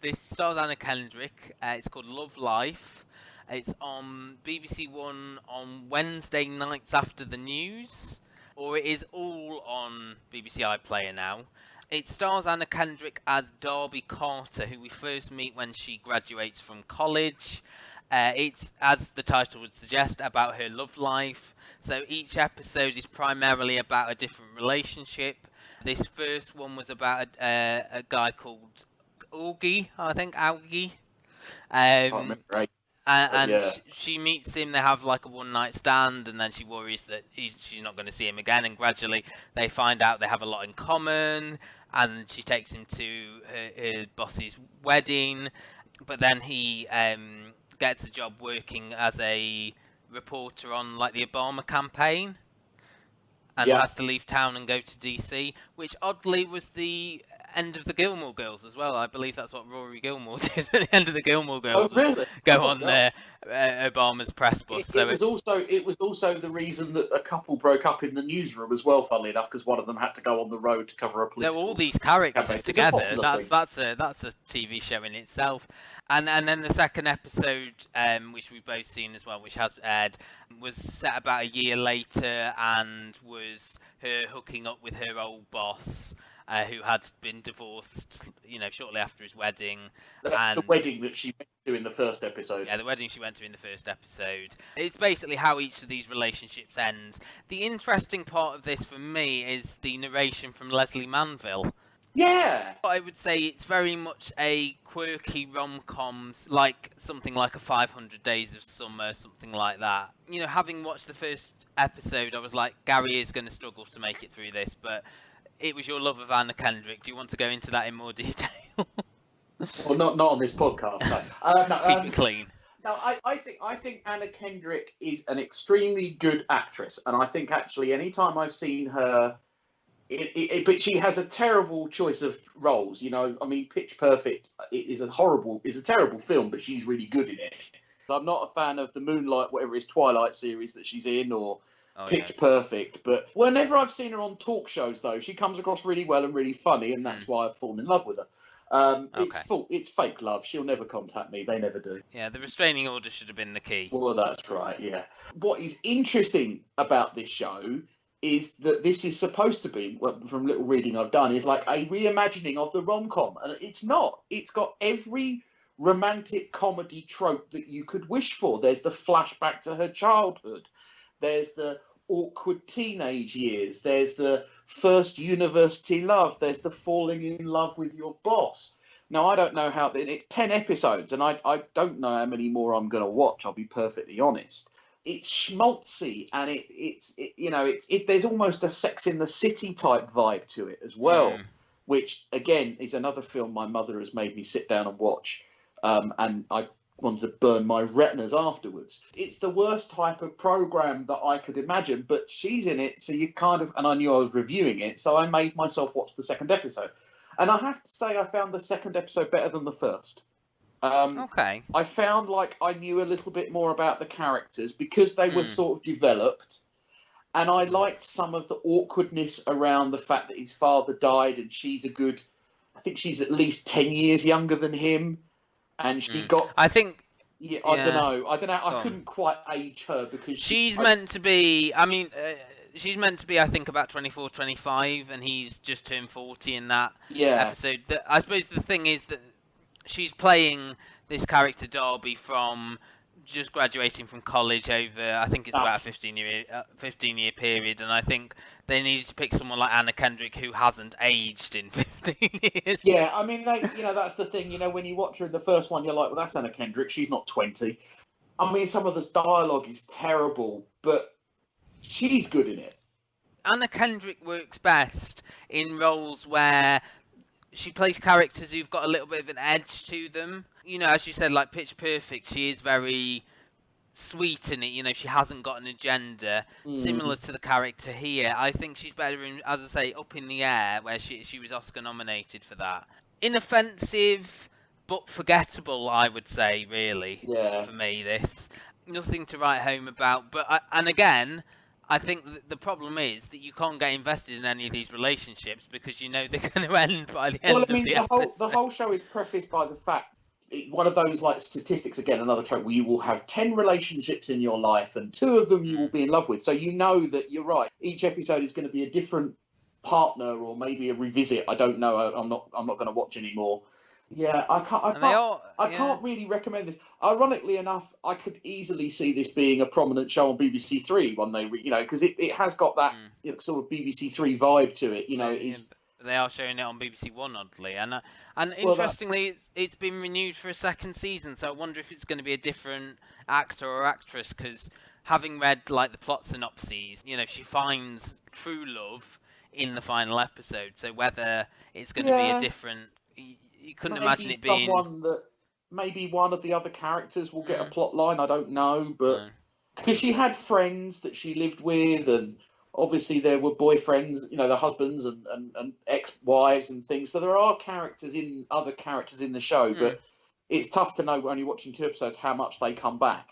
This stars Anna Kendrick. It's called Love Life. It's on BBC One on Wednesday nights after the news, or it is all on BBC iPlayer now. It stars Anna Kendrick as Darby Carter, who we first meet when she graduates from college. It's, as the title would suggest, about her love life. So each episode is primarily about a different relationship. This first one was about a guy called Augie, I think, Augie. Can't Um, remember. Right? and Yeah. she meets him. They have like a one night stand, and then she worries that she's not going to see him again. And gradually, they find out they have a lot in common. And she takes him to her boss's wedding, but then he gets a job working as a reporter on like the Obama campaign, and Yeah. has to leave town and go to DC, which oddly was the end of the Gilmore Girls as well. I believe that's what Rory Gilmore did at the end of the Gilmore Oh, Girls, was really? go Oh, on gosh. Obama's press bus. It was also the reason that a couple broke up in the newsroom as well. Funnily enough, because one of them had to go on the road to cover a So all political these campaign. characters It's a together, popular thing. that's a TV show in itself. And then the second episode, which we've both seen as well, which has aired, was set about a year later and was her hooking up with her old boss, who had been divorced, shortly after his wedding. That's the And wedding that she went to in the first episode. yeah, the wedding she went to in the first episode. It's basically how each of these relationships ends. The interesting part of this for me is the narration from Leslie Manville. Yeah. I would say it's very much a quirky rom-com, like something like a 500 Days of Summer, something like that. Having watched the first episode, I was like, Gary is going to struggle to make it through this, but it was your love of Anna Kendrick. Do you want to go into that in more detail? Well, not on this podcast. No. Keep it clean. No, I think Anna Kendrick is an extremely good actress, and I think actually anytime I've seen her, but she has a terrible choice of roles. I mean, Pitch Perfect is a terrible film, but she's really good in it. I'm not a fan of the Moonlight, whatever it is, Twilight series that she's in, or Pitch Perfect. But whenever I've seen her on talk shows, though, she comes across really well and really funny, and that's why I've fallen in love with her. It's fake love. She'll never contact me. They never do. Yeah, the restraining order should have been the key. Well, that's right, yeah. What is interesting about this show is that this is supposed to be, well, from little reading I've done, is like a reimagining of the rom-com. And it's not. It's got every romantic comedy trope that you could wish for. There's the flashback to her childhood. There's the awkward teenage years. There's the first university love. There's the falling in love with your boss. Now, I don't know how... It's 10 episodes, and I don't know how many more I'm going to watch, I'll be perfectly honest. It's schmaltzy, and there's almost a Sex in the City type vibe to it as well, which, again, is another film my mother has made me sit down and watch, and I wanted to burn my retinas afterwards. It's the worst type of program that I could imagine, but she's in it, so you kind of... And I knew I was reviewing it, so I made myself watch the second episode. And I have to say I found the second episode better than the first. Okay. I found like I knew a little bit more about the characters because they were sort of developed. And I liked some of the awkwardness around the fact that his father died and I think she's at least 10 years younger than him. And she got... I think... Yeah, I don't know. I couldn't quite age her because she's meant to be... I mean... she's meant to be, I think, about 24, 25, and he's just turned 40 in that episode. I suppose the thing is that she's playing this character Darby from just graduating from college over, I think it's about a 15-year period, and I think they needed to pick someone like Anna Kendrick who hasn't aged in 15 years. Yeah, I mean, that's the thing. When you watch her in the first one, you're like, well, that's Anna Kendrick. She's not 20. I mean, some of the dialogue is terrible, but she's good in it. Anna Kendrick works best in roles where she plays characters who've got a little bit of an edge to them. As you said, like Pitch Perfect, she is very sweet in it. She hasn't got an agenda. Similar to the character here, I think she's better in, as I say, Up in the Air, where she was Oscar nominated for that. Inoffensive but forgettable, I would say, really. Yeah. For me, this nothing to write home about. And again, I think the problem is that you can't get invested in any of these relationships because you know they're going to end by the Well, end I of mean, the the episode. whole show is prefaced by the fact one of those like statistics again, another trope where you will have 10 relationships in your life and 2 of them you will Mm. be in love with. So you know that you're right. Each episode is going to be a different partner or maybe a revisit. I don't know. I'm not going to watch anymore. Yeah, And they all, I yeah. can't really recommend this. Ironically enough, I could easily see this being a prominent show on BBC Three when they, because it has got that Mm. sort of BBC Three vibe to it. It Yeah, is they are showing it on BBC One oddly, and well that interestingly, it's been renewed for a second season. So I wonder if it's going to be a different actor or actress because having read like the plot synopses, she finds true love in the final episode. So whether it's going to be a yeah. different, you couldn't imagine Maybe it being. someone that maybe one of the other characters will get a Mm, plot line. I don't know, but no. because she had friends that she lived with, and obviously there were boyfriends, the husbands and ex-wives and things. So there are other characters in the show, Mm, but it's tough to know only watching 2 episodes how much they come back.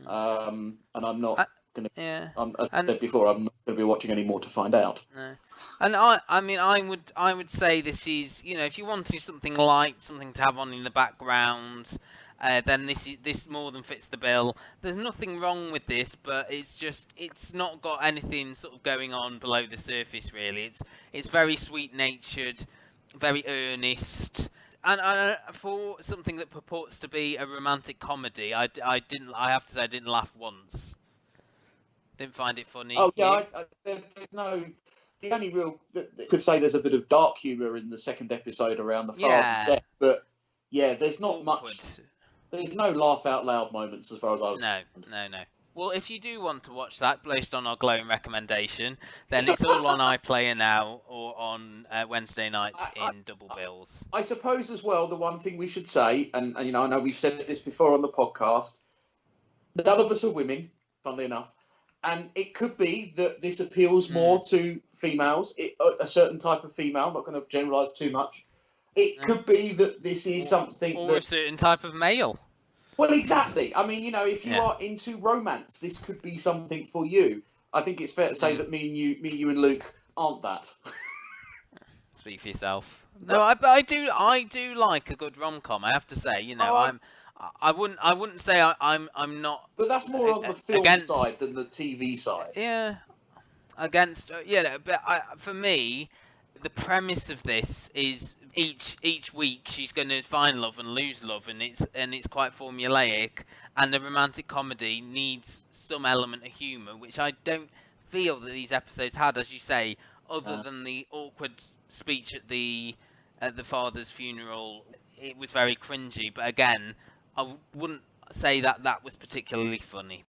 mm. And I'm not I, going to. yeah, As I and said before, I'm not going to be watching any more to find out. no. And I mean, I would say this is, if you're wanting something light, something to have on in the background, then this more than fits the bill. There's nothing wrong with this, but it's not got anything sort of going on below the surface really. It's very sweet natured, very earnest. And for something that purports to be a romantic comedy, I have to say I didn't laugh once. Didn't find it funny. Oh yeah, You? there's no. The only real could say there's a bit of dark humour in the second episode around the father's Yeah. death, but yeah, there's not Awkward. much. There's no laugh out loud moments as far as I was No, concerned. no, no. Well, if you do want to watch that, based on our glowing recommendation, then it's all on iPlayer now or on Wednesday nights I, in double bills. I suppose as well the one thing we should say, and I know we've said this before on the podcast, none of us are women, funnily enough. And it could be that this appeals Mm. more to females, a certain type of female. I'm not going to generalise too much. It No. could be that this is Or, something or a that. certain type of male. Well, exactly. I mean, if you Yeah. are into romance, this could be something for you. I think it's fair to say Mm. that me, you, and Luke aren't that. Speak for yourself. No, But but I do like a good rom com. I have to say, oh, I wouldn't say I'm not that's more on the film against. side than the TV side. Yeah, against but for me the premise of this is each week she's going to find love and lose love, and it's quite formulaic, and the romantic comedy needs some element of humor, which I don't feel that these episodes had, as you say, other Uh, than the awkward speech at the father's funeral. It was very cringy, but again, I wouldn't say that was particularly funny.